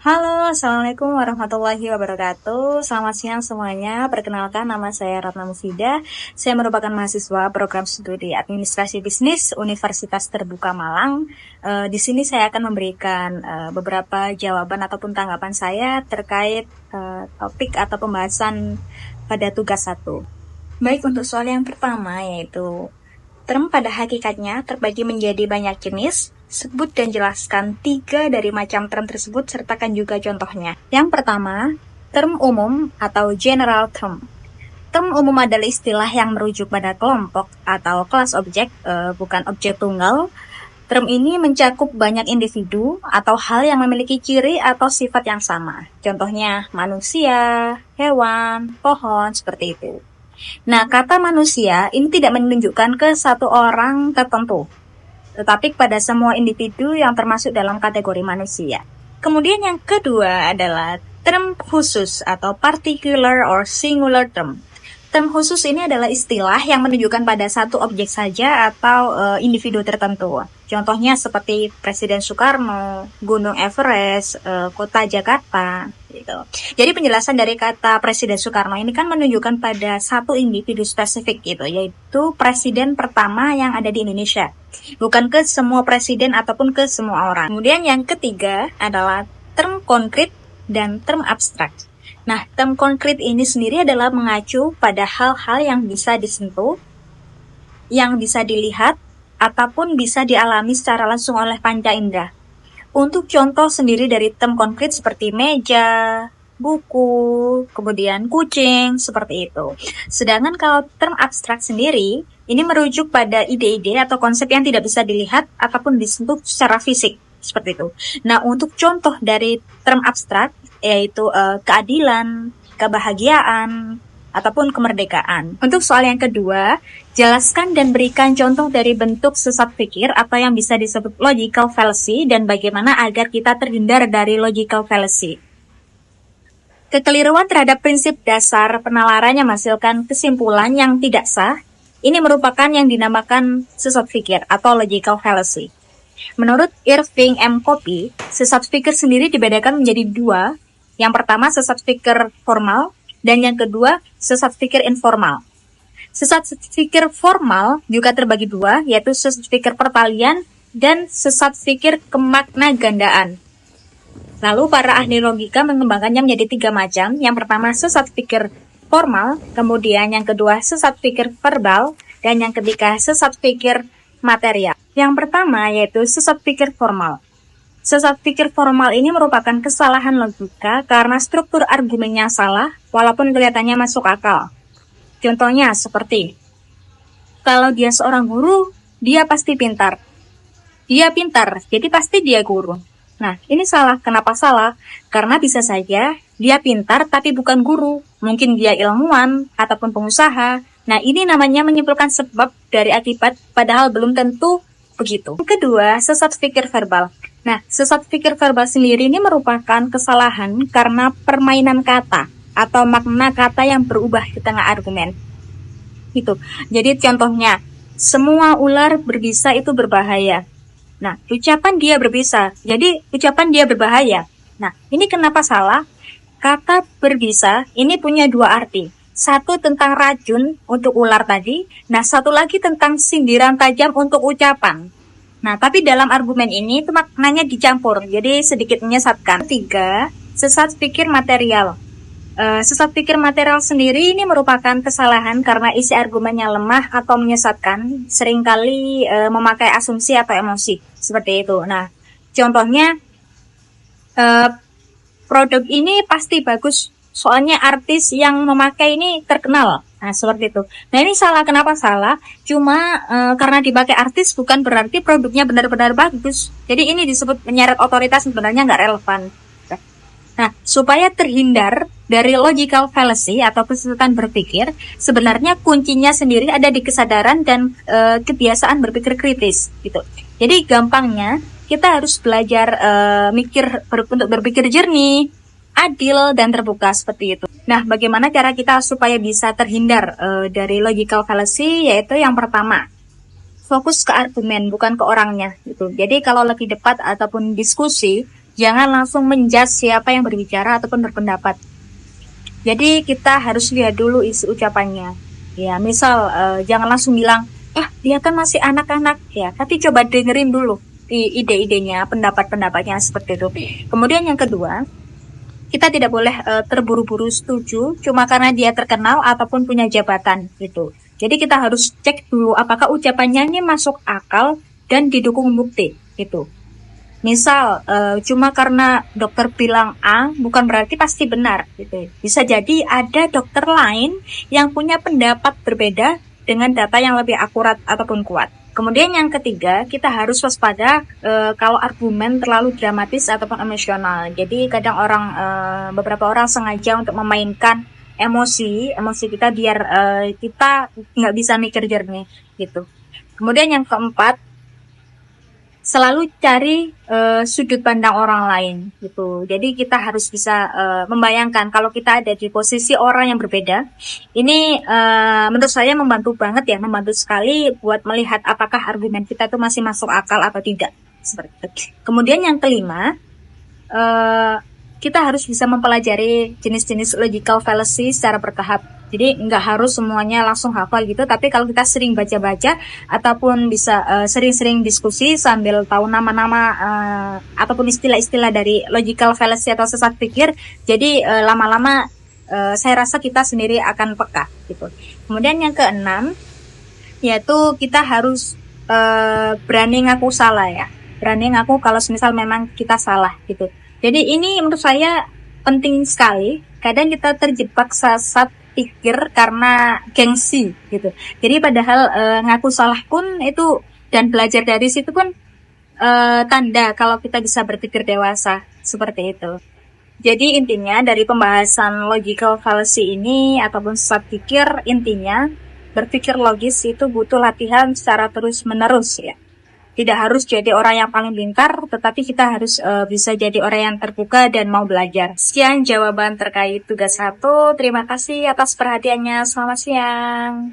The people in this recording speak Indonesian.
Halo, Assalamualaikum warahmatullahi wabarakatuh. Selamat siang semuanya. Perkenalkan, nama saya Ratna Mufidah. Saya merupakan mahasiswa program studi Administrasi Bisnis Universitas Terbuka Malang. Di sini saya akan memberikan beberapa jawaban ataupun tanggapan saya terkait topik atau pembahasan pada tugas 1. Baik, untuk soal yang pertama yaitu term pada hakikatnya terbagi menjadi banyak jenis. Sebut dan jelaskan 3 dari macam term tersebut, sertakan juga contohnya. Yang pertama, term umum atau general term. Term umum adalah istilah yang merujuk pada kelompok atau kelas objek, bukan objek tunggal. Term ini mencakup banyak individu atau hal yang memiliki ciri atau sifat yang sama. Contohnya manusia, hewan, pohon, seperti itu. Nah, kata manusia ini tidak menunjukkan ke satu orang tertentu, tetapi pada semua individu yang termasuk dalam kategori manusia. Kemudian yang kedua adalah term khusus atau particular or singular term. Term khusus ini adalah istilah yang menunjukkan pada satu objek saja atau individu tertentu. Contohnya seperti Presiden Soekarno, Gunung Everest, Kota Jakarta, gitu. Jadi penjelasan dari kata Presiden Soekarno ini kan menunjukkan pada satu individu spesifik gitu, yaitu presiden pertama yang ada di Indonesia. Bukan ke semua presiden ataupun ke semua orang. Kemudian yang ketiga adalah term konkret dan term abstrak. Nah, term konkret ini sendiri adalah mengacu pada hal-hal yang bisa disentuh, yang bisa dilihat, ataupun bisa dialami secara langsung oleh panca indera. Untuk contoh sendiri dari term konkret seperti meja, buku, kemudian kucing, seperti itu. Sedangkan kalau term abstrak sendiri, ini merujuk pada ide-ide atau konsep yang tidak bisa dilihat ataupun disentuh secara fisik, seperti itu. Nah, untuk contoh dari term abstrak, yaitu keadilan, kebahagiaan, ataupun kemerdekaan. Untuk soal yang kedua, jelaskan dan berikan contoh dari bentuk sesat pikir atau yang bisa disebut logical fallacy dan bagaimana agar kita terhindar dari logical fallacy. Kekeliruan terhadap prinsip dasar penalaran yang menghasilkan kesimpulan yang tidak sah, ini merupakan yang dinamakan sesat pikir atau logical fallacy. Menurut Irving M. Copy, sesat pikir sendiri dibedakan menjadi 2. Yang pertama, sesat pikir formal, dan yang kedua, sesat pikir informal. Sesat pikir formal juga terbagi 2, yaitu sesat pikir pertalian dan sesat pikir kemakna gandaan. Lalu para ahli logika mengembangkannya menjadi 3 macam. Yang pertama, sesat pikir formal, kemudian yang kedua, sesat pikir verbal, dan yang ketiga, sesat pikir material. Yang pertama yaitu sesat pikir formal. Sesat pikir formal ini merupakan kesalahan logika karena struktur argumennya salah walaupun kelihatannya masuk akal. Contohnya seperti, kalau dia seorang guru, dia pasti pintar. Dia pintar, jadi pasti dia guru. Nah, ini salah. Kenapa salah? Karena bisa saja dia pintar tapi bukan guru. Mungkin dia ilmuwan ataupun pengusaha. Nah, ini namanya menyimpulkan sebab dari akibat padahal belum tentu begitu. Yang kedua, sesat pikir verbal. Nah, sesat pikir verbal sendiri ini merupakan kesalahan karena permainan kata atau makna kata yang berubah di tengah argumen. Itu. Jadi contohnya, semua ular berbisa itu berbahaya. Nah, ucapan dia berbisa, jadi ucapan dia berbahaya. Nah, ini kenapa salah? Kata berbisa ini punya 2 arti. Satu tentang racun untuk ular tadi, nah satu lagi tentang sindiran tajam untuk ucapan. Nah, tapi dalam argumen ini itu maknanya dicampur, jadi sedikit menyesatkan. 3. Sesat pikir material. Sesat pikir material sendiri ini merupakan kesalahan karena isi argumennya lemah atau menyesatkan, seringkali memakai asumsi atau emosi, seperti itu. Nah, contohnya, produk ini pasti bagus, soalnya artis yang memakai ini terkenal. Nah, seperti itu. Nah, ini salah. Kenapa salah? Cuma karena dipakai artis bukan berarti produknya benar-benar bagus. Jadi ini disebut menyeret otoritas, sebenarnya nggak relevan. Nah, supaya terhindar dari logical fallacy atau kesesatan berpikir, sebenarnya kuncinya sendiri ada di kesadaran dan kebiasaan berpikir kritis, gitu. Jadi gampangnya kita harus belajar untuk berpikir jernih, adil, dan terbuka, seperti itu. Nah, bagaimana cara kita supaya bisa terhindar dari logical fallacy? Yaitu yang pertama, fokus ke argumen, bukan ke orangnya, gitu. Jadi kalau lagi debat ataupun diskusi, Jangan langsung menjudge siapa yang berbicara ataupun berpendapat. Jadi kita harus lihat dulu isi ucapannya. Ya, misal jangan langsung bilang, dia kan masih anak-anak ya, tapi coba dengerin dulu ide-idenya, pendapat-pendapatnya seperti itu. Kemudian yang kedua, kita tidak boleh terburu-buru setuju cuma karena dia terkenal ataupun punya jabatan gitu. Jadi kita harus cek dulu apakah ucapannya ini masuk akal dan didukung bukti gitu. Misal cuma karena dokter bilang A bukan berarti pasti benar gitu. Bisa jadi ada dokter lain yang punya pendapat berbeda dengan data yang lebih akurat ataupun kuat. Kemudian yang ketiga, kita harus waspada kalau argumen terlalu dramatis ataupun emosional. Jadi kadang beberapa orang sengaja untuk memainkan emosi kita biar kita nggak bisa mikir jernih gitu. Kemudian yang keempat, selalu cari sudut pandang orang lain gitu. Jadi kita harus bisa membayangkan kalau kita ada di posisi orang yang berbeda. Ini menurut saya membantu banget ya, membantu sekali buat melihat apakah argumen kita itu masih masuk akal atau tidak. Seperti itu. Kemudian yang kelima, kita harus bisa mempelajari jenis-jenis logical fallacy secara bertahap. Jadi nggak harus semuanya langsung hafal gitu, tapi kalau kita sering baca-baca ataupun bisa sering-sering diskusi sambil tahu nama-nama ataupun istilah-istilah dari logical fallacy atau sesat pikir, jadi lama-lama saya rasa kita sendiri akan peka gitu. Kemudian yang keenam, yaitu kita harus berani ngaku salah ya, berani ngaku kalau misal memang kita salah gitu. Jadi ini menurut saya penting sekali. Kadang kita terjebak sesat pikir karena gengsi gitu. Jadi padahal ngaku salah pun itu dan belajar dari situ pun tanda kalau kita bisa berpikir dewasa seperti itu. Jadi intinya dari pembahasan logical fallacy ini ataupun sesat pikir, intinya berpikir logis itu butuh latihan secara terus-menerus ya. Tidak harus jadi orang yang paling pintar, tetapi kita harus bisa jadi orang yang terbuka dan mau belajar. Sekian jawaban terkait tugas 1. Terima kasih atas perhatiannya. Selamat siang.